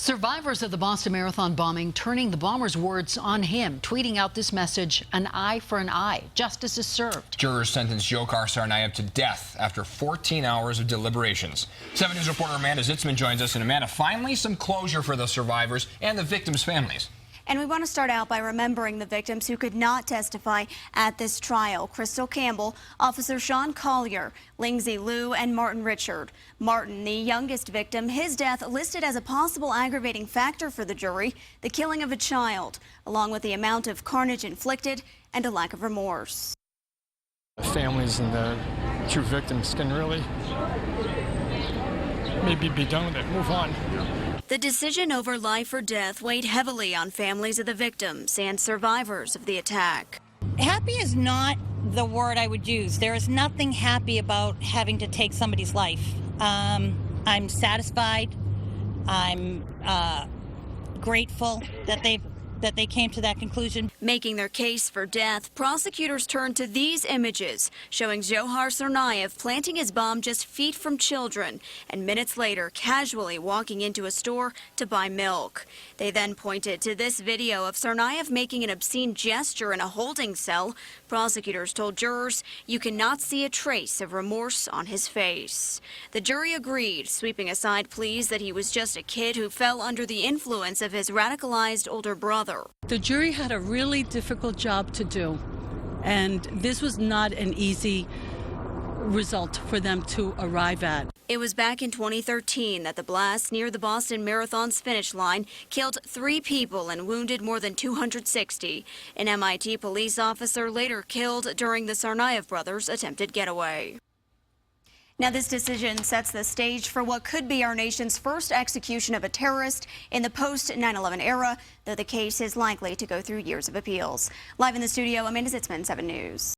Survivors of the Boston Marathon bombing turning the bomber's words on him, tweeting out this message: an eye for an eye. Justice is served. Jurors sentenced Dzhokhar Tsarnaev to death after 14 hours of deliberations. 7 News reporter Amanda Zitzman joins us. And Amanda, finally some closure for the survivors and the victims' families. And we want to start out by remembering the victims who could not testify at this trial. Crystal Campbell, Officer Sean Collier, Lindsay Liu, and Martin Richard. Martin, the youngest victim, his death listed as a possible aggravating factor for the jury, the killing of a child, along with the amount of carnage inflicted and a lack of remorse. The families and the true victims can really maybe be done with it, move on. The decision over life or death weighed heavily on families of the victims and survivors of the attack. Happy is not the word I would use. There is nothing happy about having to take somebody's life. I'm satisfied. I'm grateful that they came to that conclusion. Making their case for death, prosecutors turned to these images showing Dzhokhar Tsarnaev planting his bomb just feet from children and minutes later casually walking into a store to buy milk. They then pointed to this video of Tsarnaev making an obscene gesture in a holding cell. Prosecutors told jurors you cannot see a trace of remorse on his face. The jury agreed, sweeping aside pleas that he was just a kid who fell under the influence of his radicalized older brother. The jury had a really difficult job to do, and this was not an easy result for them to arrive at. It was back in 2013 that the blast near the Boston Marathon's finish line killed 3 people and wounded more than 260. An MIT police officer later killed during the Tsarnaev brothers' attempted getaway. Now, this decision sets the stage for what could be our nation's first execution of a terrorist in the post-9/11 era, though the case is likely to go through years of appeals. Live in the studio, Amanda Zitzman, 7 News.